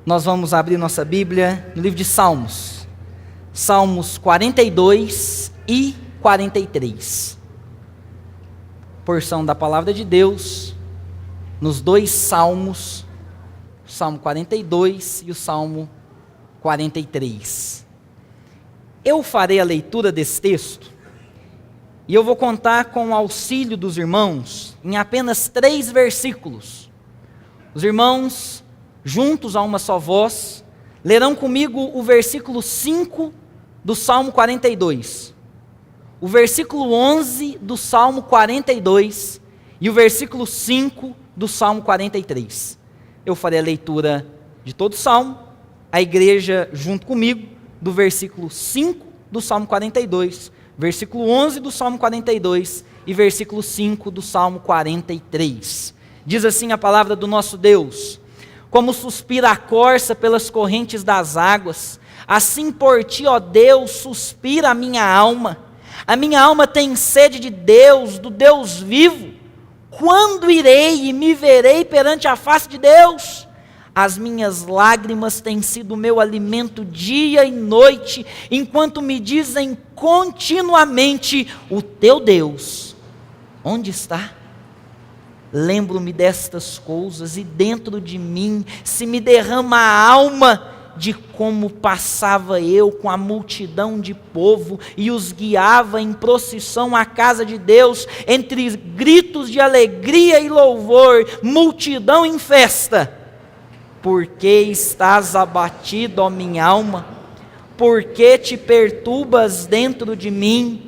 Nós vamos abrir nossa Bíblia no livro de Salmos, Salmos 42 e 43. Porção da palavra de Deus, nos dois salmos, o Salmo 42 e o Salmo 43. Eu farei a leitura desse texto, e eu vou contar com o auxílio dos irmãos em apenas 3 versículos. Os irmãos, juntos a uma só voz, lerão comigo o versículo 5 do Salmo 42, o versículo 11 do Salmo 42 e o versículo 5 do Salmo 43. Eu farei a leitura de todo o Salmo, a igreja junto comigo, do versículo 5 do Salmo 42, versículo 11 do Salmo 42 e versículo 5 do Salmo 43. Diz assim a palavra do nosso Deus: como suspira a corça pelas correntes das águas, assim por ti, ó Deus, suspira a minha alma. A minha alma tem sede de Deus, do Deus vivo. Quando irei e me verei perante a face de Deus? As minhas lágrimas têm sido meu alimento dia e noite, enquanto me dizem continuamente: o teu Deus, onde está? Lembro-me destas coisas, e dentro de mim se me derrama a alma de como passava eu com a multidão de povo e os guiava em procissão à casa de Deus, entre gritos de alegria e louvor, multidão em festa. Por que estás abatido, ó minha alma? Por que te perturbas dentro de mim?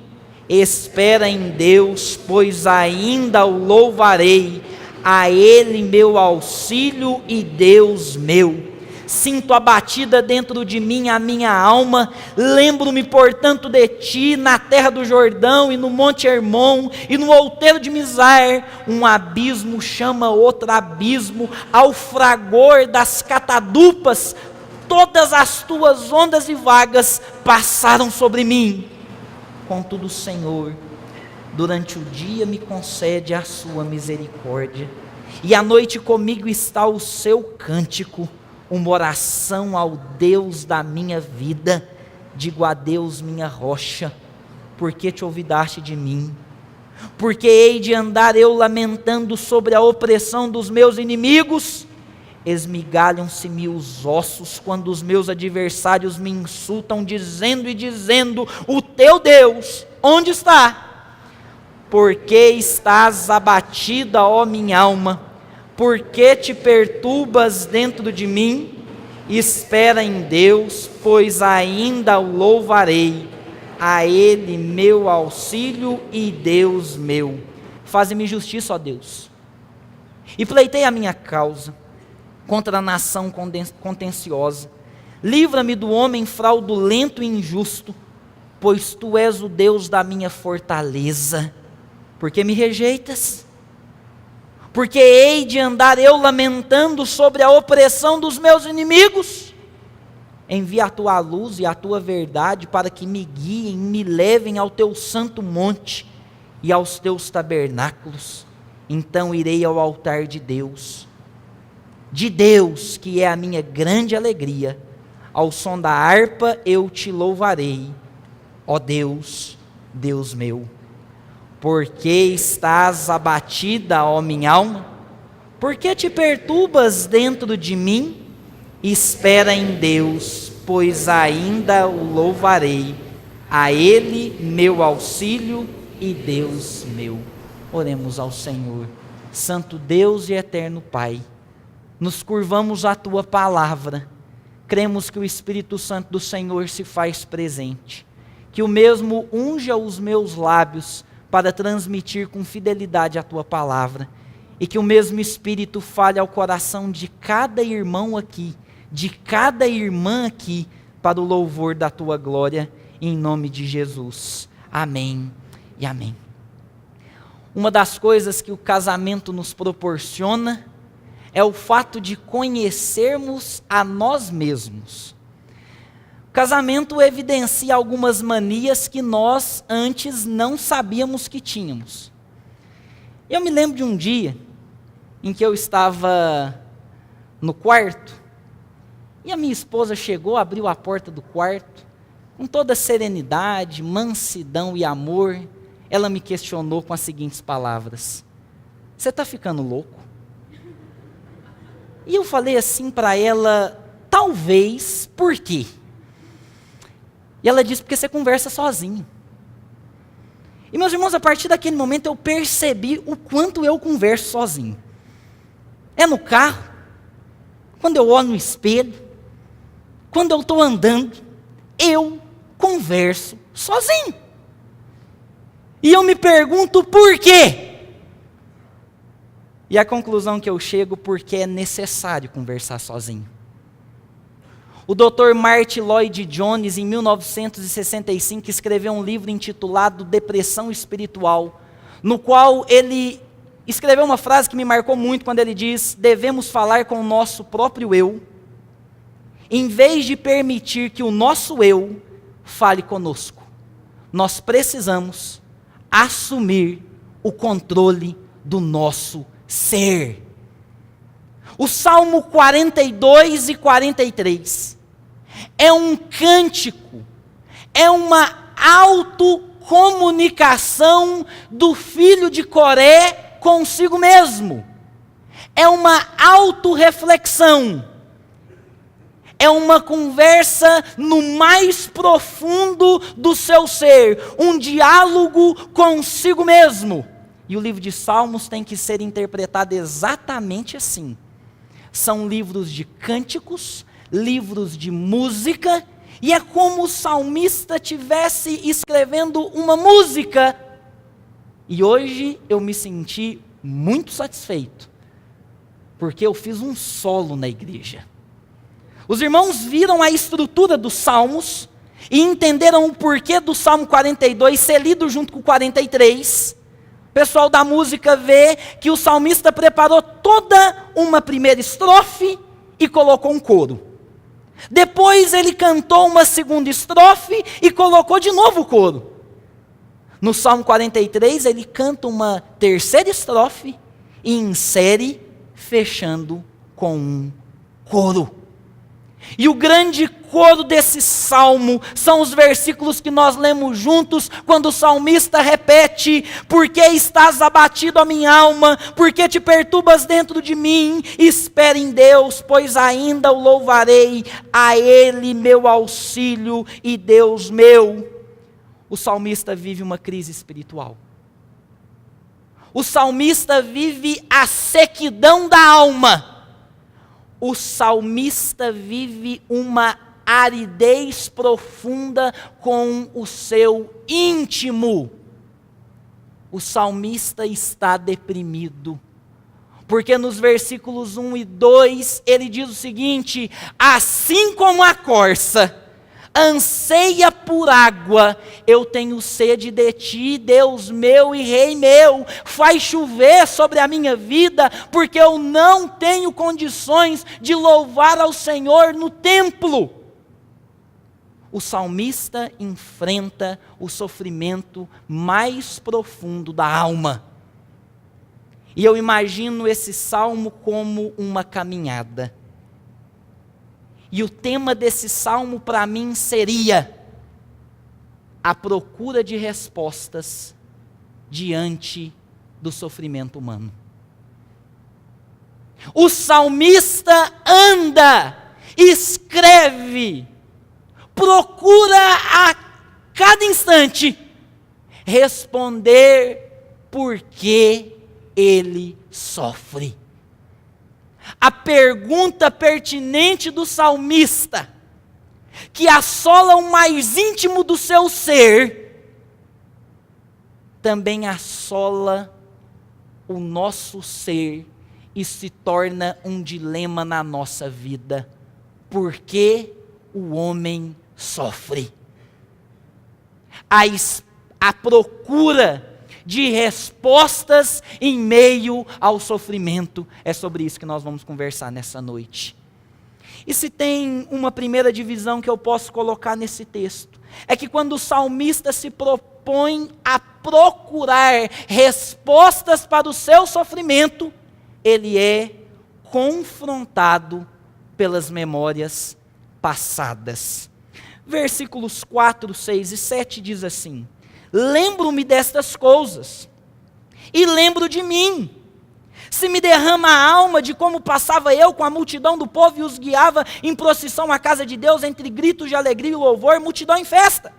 Espera em Deus, pois ainda o louvarei, a Ele meu auxílio e Deus meu. Sinto abatida dentro de mim a minha alma, lembro-me portanto de ti, na terra do Jordão e no monte Hermon e no outeiro de Mizar. Um abismo chama outro abismo, ao fragor das catadupas, todas as tuas ondas e vagas passaram sobre mim. Contudo, Senhor, durante o dia me concede a sua misericórdia, e à noite comigo está o seu cântico, uma oração ao Deus da minha vida. Digo a Deus, minha rocha, por que te olvidaste de mim? Porque hei de andar eu lamentando sobre a opressão dos meus inimigos? Esmigalham-se-me os ossos quando os meus adversários me insultam, dizendo: o teu Deus, onde está? Por que estás abatida, ó minha alma? Por que te perturbas dentro de mim? Espera em Deus, pois ainda o louvarei, a Ele meu auxílio e Deus meu. Faze-me justiça, ó Deus, e pleiteia a minha causa contra a nação contenciosa. Livra-me do homem fraudulento e injusto, pois tu és o Deus da minha fortaleza. Por que me rejeitas? Porque hei de andar eu lamentando sobre a opressão dos meus inimigos? Envia a tua luz e a tua verdade para que me guiem, me levem ao teu santo monte e aos teus tabernáculos. Então irei ao altar de Deus que é a minha grande alegria. Ao som da harpa eu te louvarei, ó Deus, Deus meu. Por que estás abatida, ó minha alma? Por que te perturbas dentro de mim? Espera em Deus, pois ainda o louvarei, a Ele meu auxílio e Deus meu. Oremos ao Senhor. Santo Deus e eterno Pai, nos curvamos à Tua palavra, cremos que o Espírito Santo do Senhor se faz presente, que o mesmo unja os meus lábios para transmitir com fidelidade a Tua palavra, e que o mesmo Espírito fale ao coração de cada irmão aqui, de cada irmã aqui, para o louvor da Tua glória, em nome de Jesus. Amém e amém. Uma das coisas que o casamento nos proporciona é o fato de conhecermos a nós mesmos. O casamento evidencia algumas manias que nós antes não sabíamos que tínhamos. Eu me lembro de um dia em que eu estava no quarto E a minha esposa chegou, abriu a porta do quarto, com toda serenidade, mansidão e amor, ela me questionou com as seguintes palavras: você está ficando louco? E eu falei assim para ela: talvez, por quê? E ela disse: porque você conversa sozinho. E meus irmãos, a partir daquele momento eu percebi o quanto eu converso sozinho. É no carro, quando eu olho no espelho, quando eu estou andando, eu converso sozinho. E eu me pergunto por quê? E a conclusão que eu chego: porque é necessário conversar sozinho. O Dr. Martin Lloyd Jones, em 1965, escreveu um livro intitulado Depressão Espiritual, no qual ele escreveu uma frase que me marcou muito, quando ele diz: devemos falar com o nosso próprio eu, em vez de permitir que o nosso eu fale conosco. Nós precisamos assumir o controle do nosso ser. O Salmo 42 e 43 é um cântico, é uma autocomunicação do filho de Coré consigo mesmo, é uma autorreflexão, é uma conversa no mais profundo do seu ser, um diálogo consigo mesmo. E o livro de Salmos tem que ser interpretado exatamente assim. São livros de cânticos, livros de música, e é como o salmista estivesse escrevendo uma música. E hoje eu me senti muito satisfeito, porque eu fiz um solo na igreja. Os irmãos viram a estrutura dos salmos e entenderam o porquê do Salmo 42 ser lido junto com o 43. O pessoal da música vê que o salmista preparou toda uma primeira estrofe e colocou um coro. Depois ele cantou uma segunda estrofe e colocou de novo o coro. No Salmo 43 ele canta uma terceira estrofe e insere, fechando com um coro. E o grande coro desse salmo são os versículos que nós lemos juntos, quando o salmista repete: porque estás abatido a minha alma, porque te perturbas dentro de mim, espera em Deus, pois ainda o louvarei, a Ele meu auxílio e Deus meu. O salmista vive uma crise espiritual. O salmista vive a sequidão da alma. O salmista vive uma aridez profunda com o seu íntimo. O salmista está deprimido, porque nos versículos 1 e 2 ele diz o seguinte: assim como a corça anseia por água, eu tenho sede de ti, Deus meu e Rei meu. Faz chover sobre a minha vida, porque eu não tenho condições de louvar ao Senhor no templo. O salmista enfrenta o sofrimento mais profundo da alma. E eu imagino esse salmo como uma caminhada. E o tema desse salmo para mim seria a procura de respostas diante do sofrimento humano. O salmista anda, escreve, procura a cada instante responder por que ele sofre. A pergunta pertinente do salmista, que assola o mais íntimo do seu ser, também assola o nosso ser e se torna um dilema na nossa vida. Por que o homem sofre? A procura de respostas em meio ao sofrimento. É sobre isso que nós vamos conversar nessa noite. E se tem uma primeira divisão que eu posso colocar nesse texto, é que quando o salmista se propõe a procurar respostas para o seu sofrimento, ele é confrontado pelas memórias passadas. Versículos 4, 6 e 7 diz assim: lembro-me destas coisas, e lembro de mim. Se me derrama a alma de como passava eu com a multidão do povo e os guiava em procissão à casa de Deus, entre gritos de alegria e louvor, multidão em festa.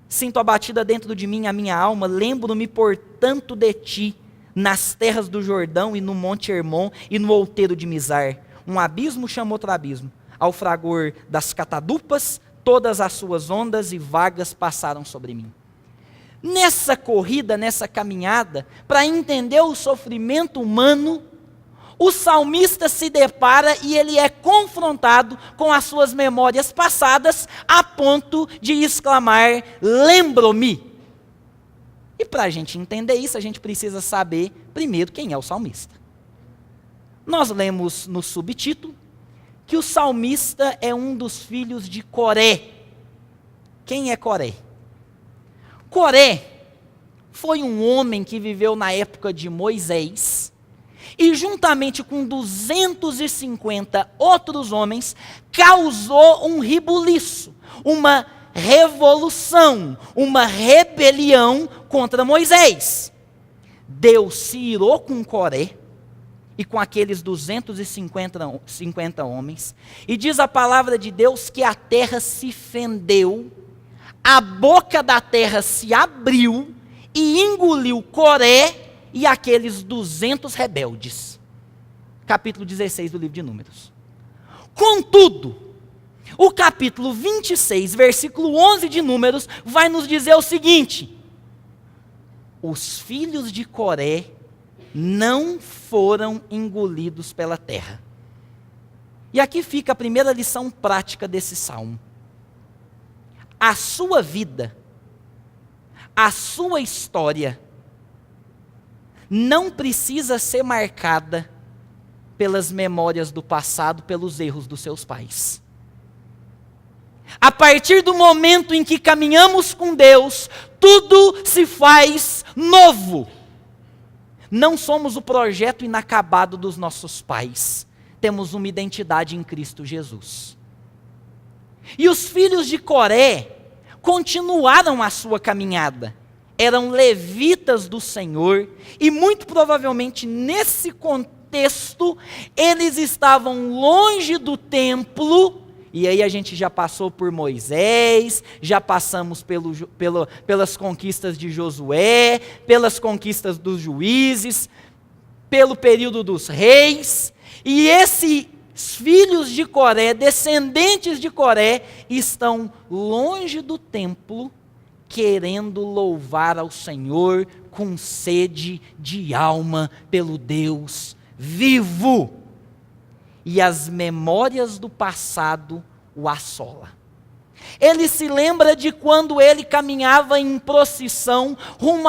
Sinto abatida dentro de mim a minha alma, lembro-me, portanto, de ti, nas terras do Jordão e no monte Hermon e no outeiro de Mizar. Um abismo chama outro abismo. Ao fragor das catadupas, todas as suas ondas e vagas passaram sobre mim. Nessa corrida, nessa caminhada, para entender o sofrimento humano, o salmista se depara e ele é confrontado com as suas memórias passadas, a ponto de exclamar: lembro-me. E para a gente entender isso, a gente precisa saber primeiro quem é o salmista. Nós lemos no subtítulo que o salmista é um dos filhos de Coré. Quem é Coré? Coré foi um homem que viveu na época de Moisés e, juntamente com 250 outros homens, causou um rebuliço, uma revolução, uma rebelião contra Moisés. Deus se irou com Coré e com aqueles 250 homens, e diz a palavra de Deus que a terra se fendeu, a boca da terra se abriu e engoliu Coré e aqueles 200 rebeldes. Capítulo 16 do livro de Números. Contudo, o capítulo 26, versículo 11 de Números, vai nos dizer o seguinte: os filhos de Coré não foram engolidos pela terra. E aqui fica a primeira lição prática desse salmo. A sua vida, a sua história, não precisa ser marcada pelas memórias do passado, pelos erros dos seus pais. A partir do momento em que caminhamos com Deus, tudo se faz novo. Não somos o projeto inacabado dos nossos pais. Temos uma identidade em Cristo Jesus. E os filhos de Coré continuaram a sua caminhada. Eram levitas do Senhor e muito provavelmente nesse contexto eles estavam longe do templo. E aí a gente já passou por Moisés, já passamos pelas conquistas de Josué, pelas conquistas dos juízes, pelo período dos reis. E esses filhos de Coré, descendentes de Coré, estão longe do templo, querendo louvar ao Senhor com sede de alma pelo Deus vivo. E as memórias do passado o assola. Ele se lembra de quando ele caminhava em procissão rumo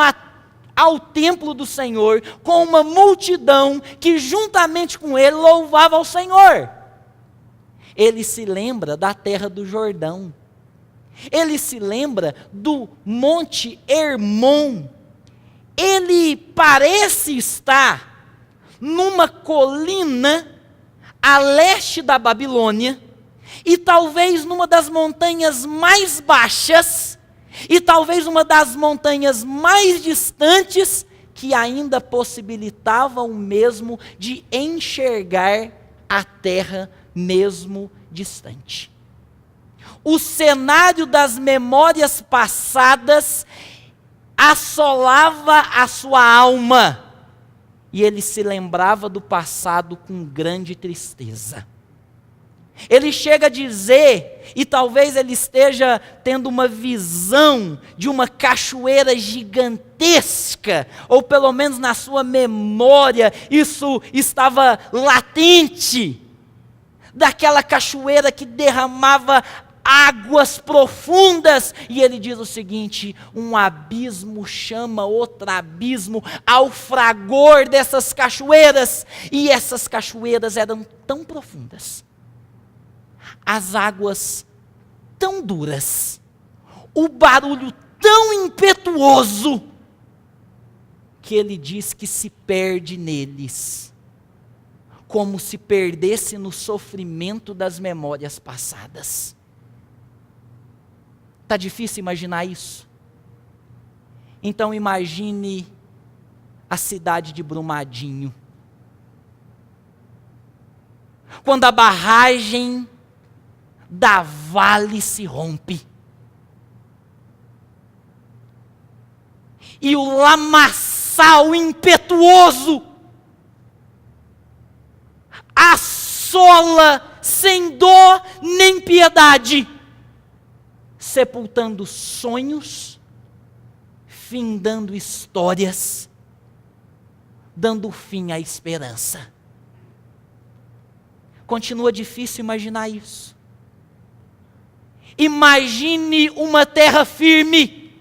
ao templo do Senhor, com uma multidão que juntamente com ele louvava ao Senhor. Ele se lembra da terra do Jordão. Ele se lembra do monte Hermon. Ele parece estar numa colina a leste da Babilônia, e talvez numa das montanhas mais baixas, e talvez uma das montanhas mais distantes, que ainda possibilitavam o mesmo de enxergar a terra mesmo distante. O cenário das memórias passadas assolava a sua alma, e ele se lembrava do passado com grande tristeza. Ele chega a dizer, e talvez ele esteja tendo uma visão de uma cachoeira gigantesca, ou pelo menos na sua memória isso estava latente, daquela cachoeira que derramava águas profundas, e ele diz o seguinte: um abismo chama outro abismo ao fragor dessas cachoeiras, e essas cachoeiras eram tão profundas, as águas tão duras, o barulho tão impetuoso, que ele diz que se perde neles. como se perdesse no sofrimento das memórias passadas. Está difícil imaginar isso? Então imagine a cidade de Brumadinho. Quando a barragem da Vale se rompe. E o lamaçal impetuoso assola sem dor nem piedade, sepultando sonhos, findando histórias, dando fim à esperança. Continua difícil imaginar isso. Imagine uma terra firme,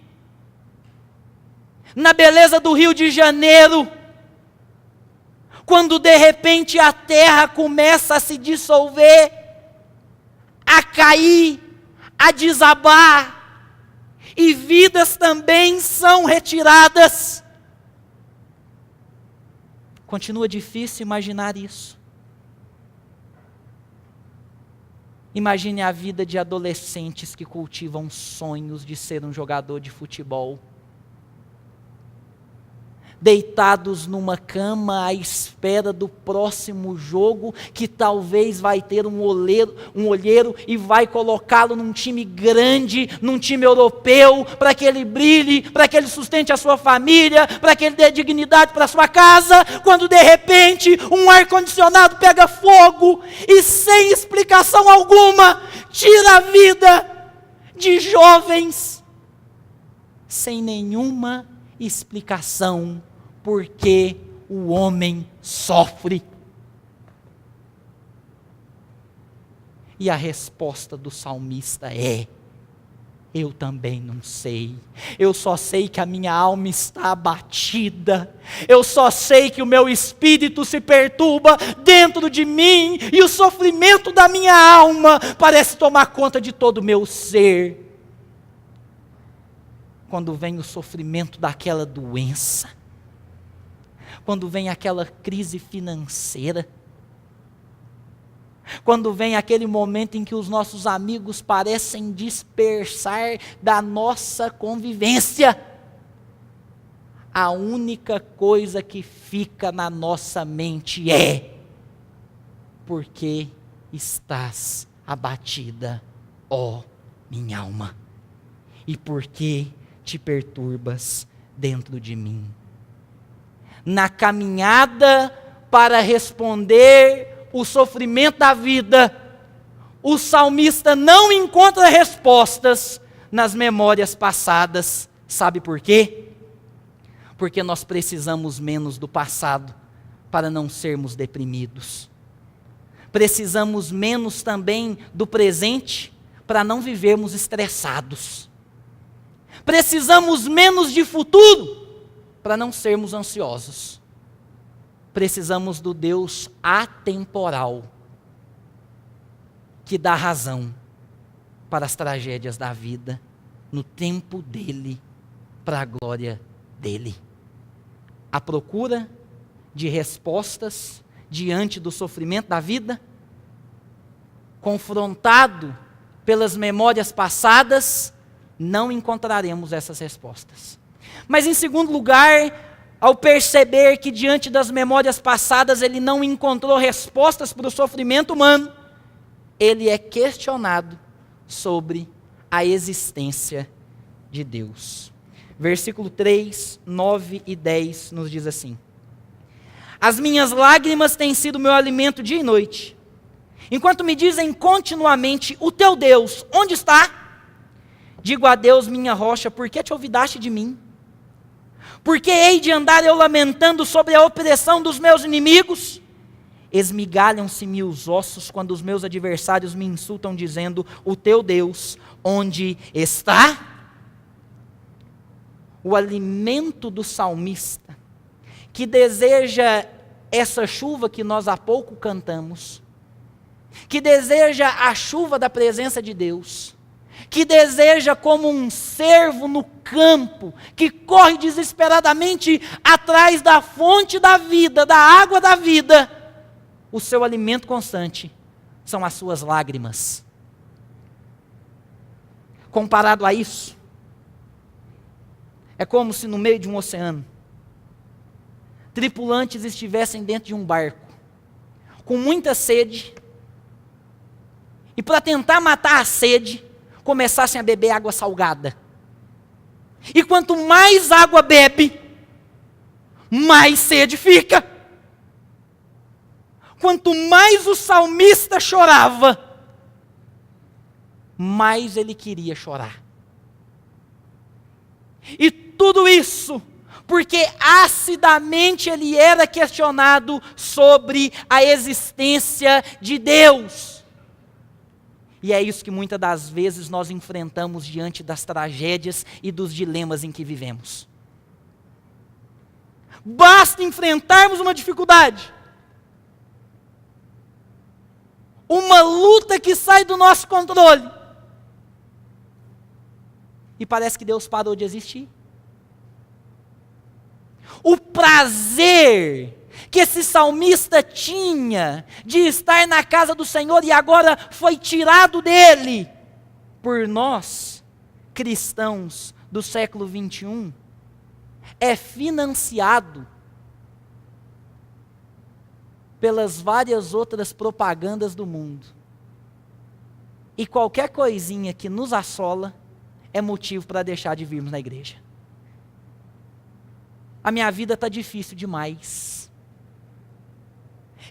na beleza do Rio de Janeiro, quando de repente a terra começa a se dissolver, a cair, a desabar, e vidas também são retiradas. Continua difícil imaginar isso. Imagine a vida de adolescentes que cultivam sonhos de ser um jogador de futebol, deitados numa cama à espera do próximo jogo, que talvez vai ter um olheiro e vai colocá-lo num time grande, num time europeu, para que ele brilhe, para que ele sustente a sua família, para que ele dê dignidade para a sua casa, quando de repente um ar-condicionado pega fogo e sem explicação alguma, tira a vida de jovens, sem nenhuma explicação, porque o homem sofre. E a resposta do salmista é: eu também não sei. Eu só sei que a minha alma está abatida. Eu só sei que o meu espírito se perturba dentro de mim, e o sofrimento da minha alma parece tomar conta de todo o meu ser. Quando vem o sofrimento daquela doença, quando vem aquela crise financeira, quando vem aquele momento em que os nossos amigos parecem dispersar da nossa convivência, a única coisa que fica na nossa mente é: por que estás abatida, ó minha alma? E por que te perturbas dentro de mim? Na caminhada para responder o sofrimento da vida, o salmista não encontra respostas nas memórias passadas. Sabe por quê? Porque nós precisamos menos do passado para não sermos deprimidos. Precisamos menos também do presente para não vivermos estressados. Precisamos menos de futuro para não sermos ansiosos. Precisamos do Deus atemporal, que dá razão para as tragédias da vida, no tempo dele, para a glória dele. À procura de respostas diante do sofrimento da vida, confrontado pelas memórias passadas, não encontraremos essas respostas. Mas em segundo lugar, ao perceber que diante das memórias passadas ele não encontrou respostas para o sofrimento humano, ele é questionado sobre a existência de Deus. Versículo 3, 9 e 10 nos diz assim: as minhas lágrimas têm sido meu alimento dia e noite, enquanto me dizem continuamente: o teu Deus, onde está? Digo a Deus, minha rocha, por que te olvidaste de mim? Por que hei de andar eu lamentando sobre a opressão dos meus inimigos? Esmigalham-se-me os ossos quando os meus adversários me insultam, dizendo: o teu Deus, onde está? O alimento do salmista, que deseja essa chuva que nós há pouco cantamos, que deseja a chuva da presença de Deus, que deseja como um cervo no campo, que corre desesperadamente atrás da fonte da vida, da água da vida, o seu alimento constante são as suas lágrimas. Comparado a isso, é como se no meio de um oceano, tripulantes estivessem dentro de um barco, com muita sede, e para tentar matar a sede, começassem a beber água salgada. E quanto mais água bebe, mais sede fica. Quanto mais o salmista chorava, mais ele queria chorar. E tudo isso porque acidamente ele era questionado sobre a existência de Deus. E é isso que muitas das vezes nós enfrentamos diante das tragédias e dos dilemas em que vivemos. Basta enfrentarmos uma dificuldade, uma luta que sai do nosso controle, e parece que Deus parou de existir. O prazer que esse salmista tinha de estar na casa do Senhor e agora foi tirado dele por nós, cristãos do século 21, é financiado pelas várias outras propagandas do mundo. E qualquer coisinha que nos assola é motivo para deixar de virmos na igreja. A minha vida está difícil demais.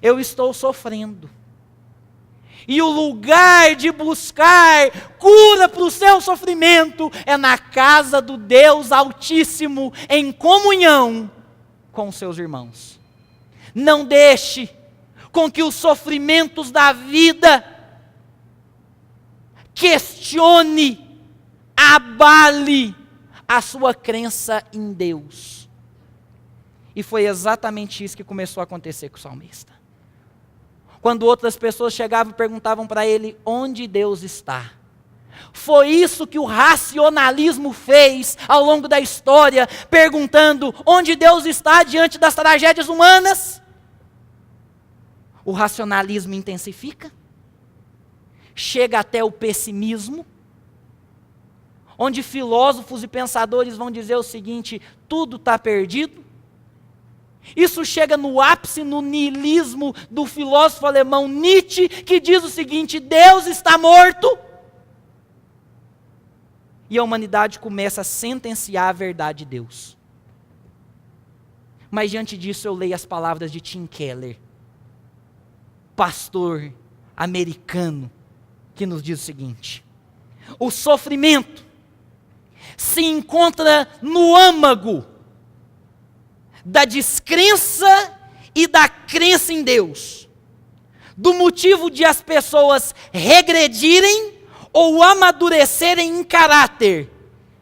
Eu estou sofrendo. E o lugar de buscar cura para o seu sofrimento é na casa do Deus Altíssimo, em comunhão com os seus irmãos. Não deixe com que os sofrimentos da vida questione, abale a sua crença em Deus. E foi exatamente isso que começou a acontecer com o salmista. Quando outras pessoas chegavam e perguntavam para ele onde Deus está. Foi isso que o racionalismo fez ao longo da história, perguntando onde Deus está diante das tragédias humanas. O racionalismo intensifica, chega até o pessimismo, onde filósofos e pensadores vão dizer o seguinte: tudo está perdido. Isso chega no ápice, no niilismo do filósofo alemão Nietzsche, que diz o seguinte: Deus está morto. E a humanidade começa a sentenciar a verdade de Deus. Mas diante disso eu leio as palavras de Tim Keller, pastor americano, que nos diz o seguinte: o sofrimento se encontra no âmago da descrença e da crença em Deus, do motivo de as pessoas regredirem ou amadurecerem em caráter,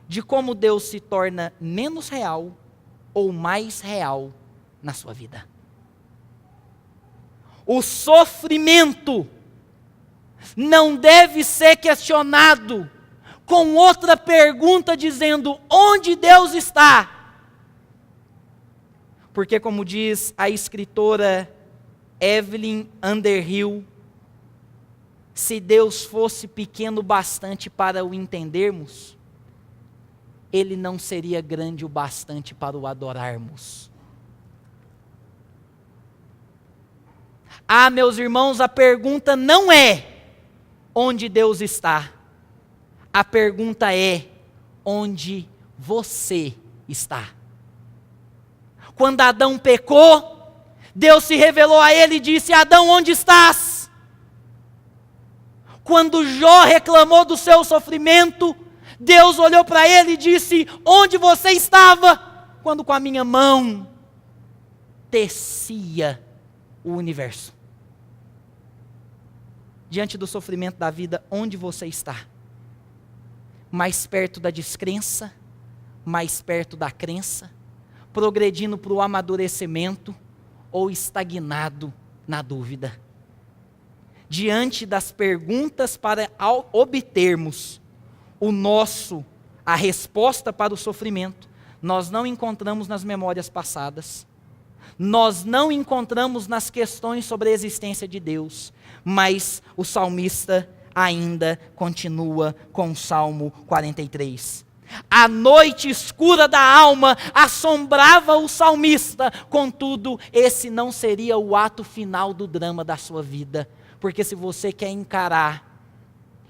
de como Deus se torna menos real ou mais real na sua vida. O sofrimento não deve ser questionado com outra pergunta dizendo onde Deus está. Porque, como diz a escritora Evelyn Underhill, se Deus fosse pequeno bastante para o entendermos, Ele não seria grande o bastante para o adorarmos. Ah, meus irmãos, a pergunta não é onde Deus está. A pergunta é onde você está. Quando Adão pecou, Deus se revelou a ele e disse: Adão, onde estás? Quando Jó reclamou do seu sofrimento, Deus olhou para ele e disse: onde você estava? Quando com a minha mão tecia o universo. Diante do sofrimento da vida, onde você está? Mais perto da descrença? Mais perto da crença? Progredindo para o amadurecimento ou estagnado na dúvida? Diante das perguntas para obtermos a resposta para o sofrimento, nós não encontramos nas memórias passadas, nós não encontramos nas questões sobre a existência de Deus, mas o salmista ainda continua com o Salmo 43. A noite escura da alma assombrava o salmista, contudo, esse não seria o ato final do drama da sua vida, porque se você quer encarar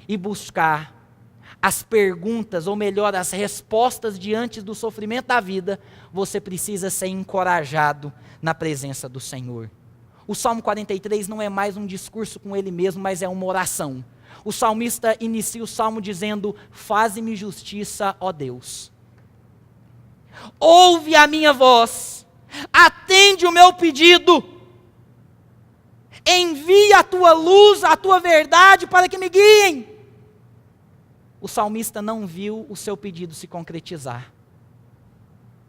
e buscar as perguntas, ou melhor, as respostas diante do sofrimento da vida, você precisa ser encorajado na presença do Senhor. O Salmo 43 não é mais um discurso com ele mesmo, mas é uma oração. O salmista inicia o salmo dizendo: faze-me justiça, ó Deus. Ouve a minha voz, atende o meu pedido, envia a tua luz, a tua verdade para que me guiem. O salmista não viu o seu pedido se concretizar,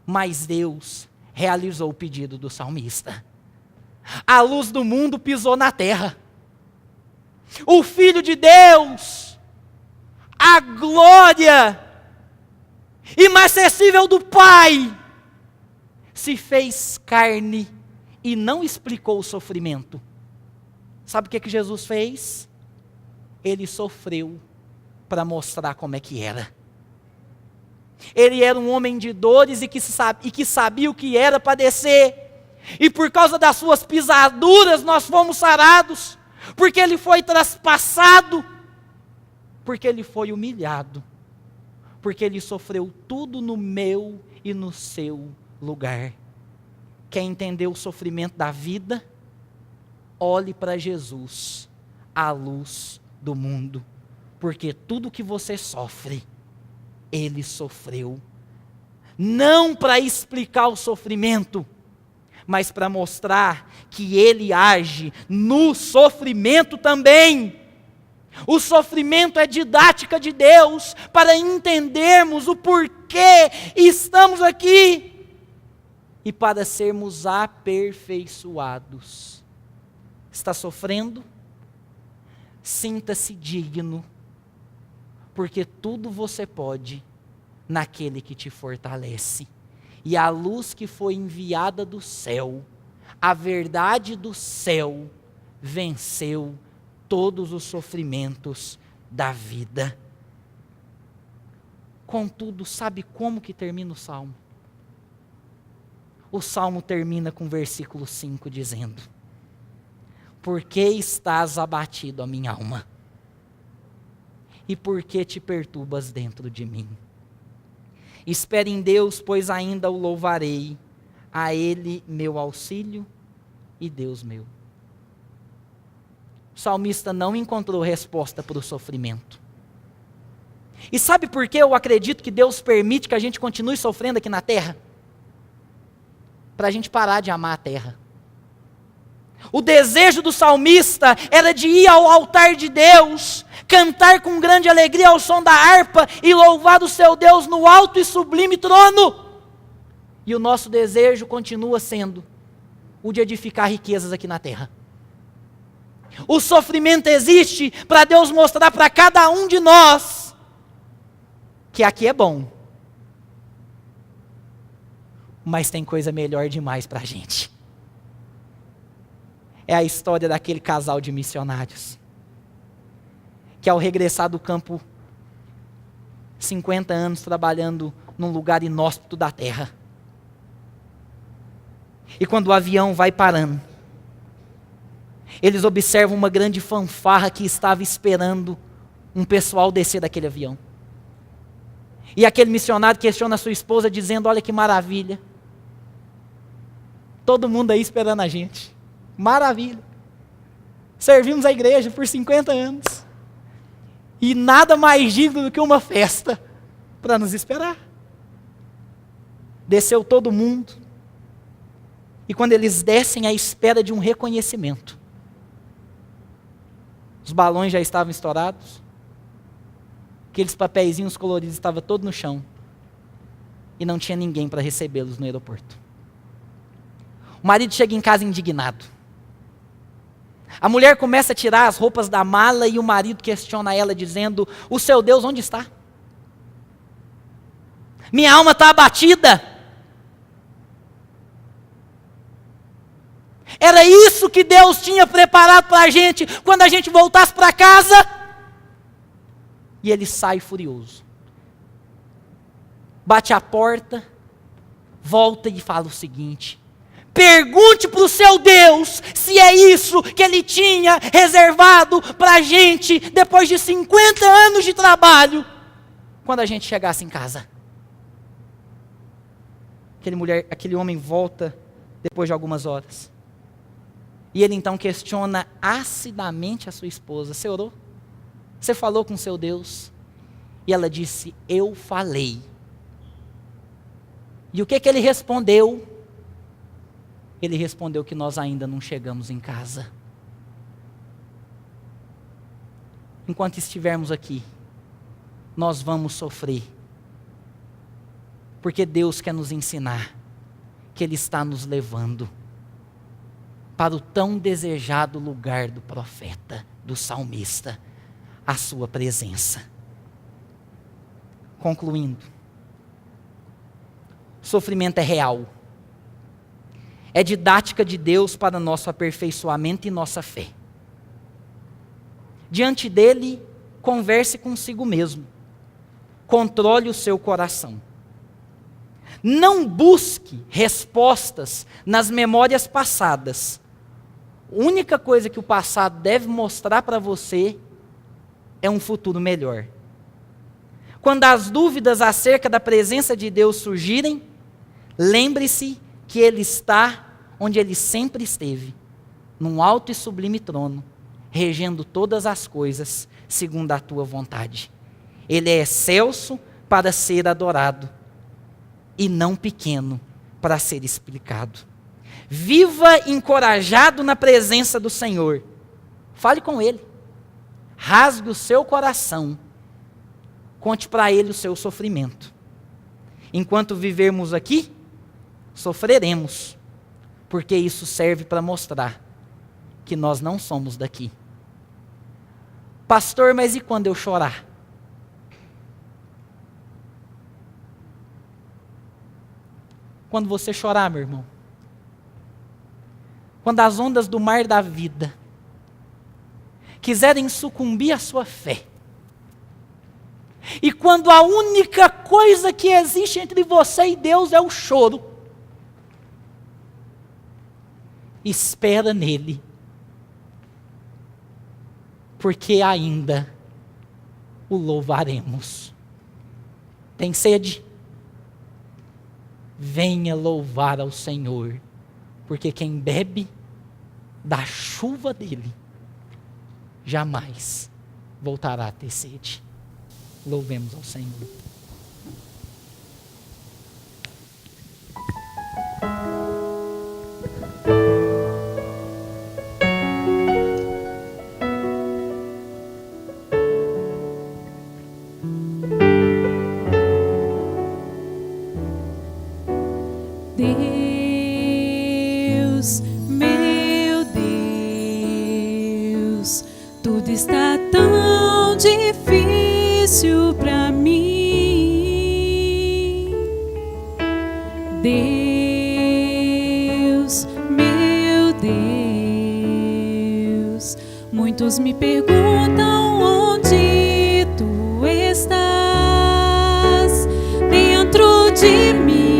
mas Deus realizou o pedido do salmista. A luz do mundo pisou na terra. O Filho de Deus, a glória inacessível do Pai, se fez carne e não explicou o sofrimento. Sabe o que Jesus fez? Ele sofreu para mostrar como é que era. Ele era um homem de dores e que sabia o que era padecer. E por causa das suas pisaduras nós fomos sarados. Porque ele foi traspassado, porque ele foi humilhado, porque ele sofreu tudo no meu e no seu lugar. Quer entender o sofrimento da vida? Olhe para Jesus, a luz do mundo, porque tudo que você sofre, ele sofreu. Não para explicar o sofrimento, mas para mostrar que ele age no sofrimento também. O sofrimento é didática de Deus para entendermos o porquê estamos aqui e para sermos aperfeiçoados. Está sofrendo? Sinta-se digno, porque tudo você pode naquele que te fortalece. E a luz que foi enviada do céu, a verdade do céu, venceu todos os sofrimentos da vida. Contudo, sabe como que termina o Salmo? O Salmo termina com o versículo 5 dizendo: por que estás abatido, a minha alma? E por que te perturbas dentro de mim? Espere em Deus, pois ainda o louvarei, a Ele meu auxílio e Deus meu. O salmista não encontrou resposta para o sofrimento. E sabe por que eu acredito que Deus permite que a gente continue sofrendo aqui na terra? Para a gente parar de amar a terra. O desejo do salmista era de ir ao altar de Deus, cantar com grande alegria ao som da harpa e louvar o seu Deus no alto e sublime trono. E o nosso desejo continua sendo o de edificar riquezas aqui na terra. O sofrimento existe para Deus mostrar para cada um de nós que aqui é bom, mas tem coisa melhor demais para a gente. É a história daquele casal de missionários, que ao regressar do campo, 50 anos trabalhando num lugar inóspito da terra, e quando o avião vai parando, eles observam uma grande fanfarra que estava esperando um pessoal descer daquele avião. E aquele missionário questiona a sua esposa dizendo: olha que maravilha, todo mundo aí esperando a gente. Maravilha. Servimos a igreja por 50 anos. E nada mais digno do que uma festa para nos esperar. Desceu todo mundo. E quando eles descem à espera de um reconhecimento, os balões já estavam estourados. Aqueles papeizinhos coloridos estavam todos no chão. E não tinha ninguém para recebê-los no aeroporto. O marido chega em casa indignado. A mulher começa a tirar as roupas da mala e o marido questiona ela dizendo: o seu Deus onde está? Minha alma está abatida. Era isso que Deus tinha preparado para a gente quando a gente voltasse para casa. E ele sai furioso. Bate a porta, volta e fala o seguinte: pergunte para o seu Deus se é isso que Ele tinha reservado para a gente depois de 50 anos de trabalho, quando a gente chegasse em casa. Aquele homem volta depois de algumas horas. E ele então questiona acidamente a sua esposa: você orou? Você falou com seu Deus? E ela disse: eu falei. E o que ele respondeu? Ele respondeu que nós ainda não chegamos em casa. Enquanto estivermos aqui, nós vamos sofrer. Porque Deus quer nos ensinar que Ele está nos levando para o tão desejado lugar do profeta, do salmista, a sua presença. Concluindo, sofrimento é real. É didática de Deus para nosso aperfeiçoamento e nossa fé. Diante dele, converse consigo mesmo. Controle o seu coração. Não busque respostas nas memórias passadas. A única coisa que o passado deve mostrar para você é um futuro melhor. Quando as dúvidas acerca da presença de Deus surgirem, lembre-se que Ele está onde Ele sempre esteve, num alto e sublime trono, regendo todas as coisas segundo a tua vontade. Ele é excelso para ser adorado e não pequeno para ser explicado. Viva encorajado na presença do Senhor. Fale com Ele. Rasgue o seu coração. Conte para Ele o seu sofrimento. Enquanto vivermos aqui, sofreremos, porque isso serve para mostrar que nós não somos daqui. Pastor, mas e quando eu chorar? Quando você chorar, meu irmão, quando as ondas do mar da vida quiserem sucumbir à sua fé, e quando a única coisa que existe entre você e Deus é o choro, espera nele, porque ainda o louvaremos. Tem sede? Venha louvar ao Senhor, porque quem bebe da chuva dele jamais voltará a ter sede. Louvemos ao Senhor. Deus, meu Deus, tudo está tão difícil para mim. Deus, meu Deus, muitos me perguntam onde tu estás dentro de mim.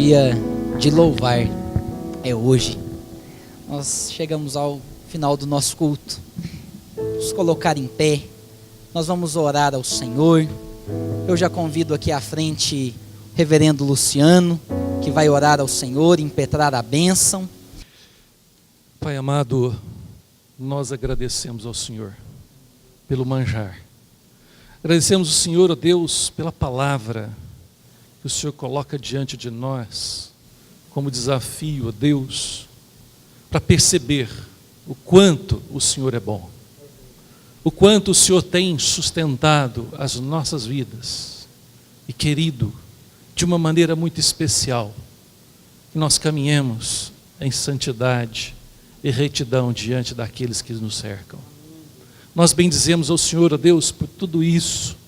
dia de louvar é hoje. Nós chegamos ao final do nosso culto. Vamos colocar em pé. Nós vamos orar ao Senhor. Eu já convido aqui à frente o reverendo Luciano, que vai orar ao Senhor, impetrar a bênção. Pai amado, nós agradecemos ao Senhor pelo manjar. Agradecemos ao Senhor, ó Deus, pela palavra que o Senhor coloca diante de nós como desafio, ó Deus, para perceber o quanto o Senhor é bom, o quanto o Senhor tem sustentado as nossas vidas e querido de uma maneira muito especial, que nós caminhemos em santidade e retidão diante daqueles que nos cercam. Nós bendizemos ao Senhor, ó Deus, por tudo isso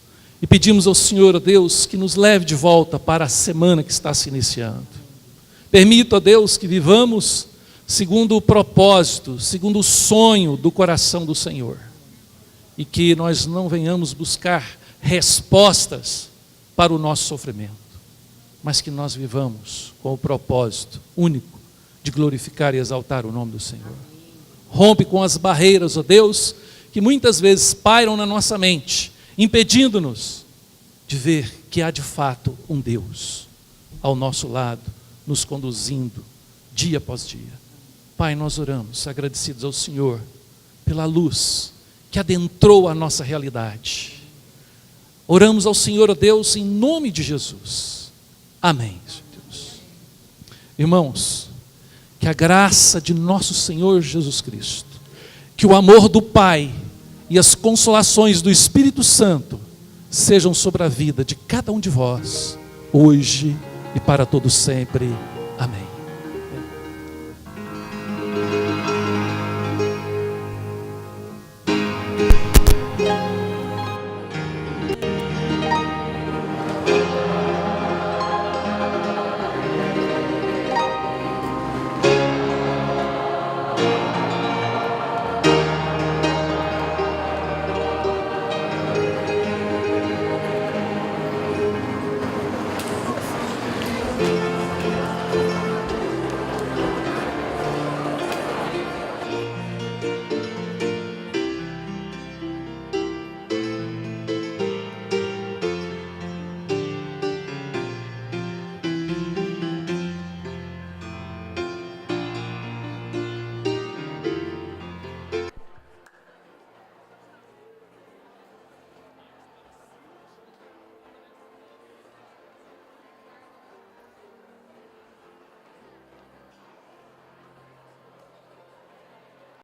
e pedimos ao Senhor, ó Deus, que nos leve de volta para a semana que está se iniciando. Permita, ó Deus, que vivamos segundo o propósito, segundo o sonho do coração do Senhor, e que nós não venhamos buscar respostas para o nosso sofrimento, mas que nós vivamos com o propósito único de glorificar e exaltar o nome do Senhor. Rompe com as barreiras, ó Deus, que muitas vezes pairam na nossa mente, impedindo-nos de ver que há de fato um Deus ao nosso lado, nos conduzindo dia após dia. Pai, nós oramos agradecidos ao Senhor pela luz que adentrou a nossa realidade. Oramos ao Senhor, ó Deus, em nome de Jesus. Amém. Deus. Irmãos, que a graça de nosso Senhor Jesus Cristo, que o amor do Pai e as consolações do Espírito Santo sejam sobre a vida de cada um de vós, hoje e para todo sempre.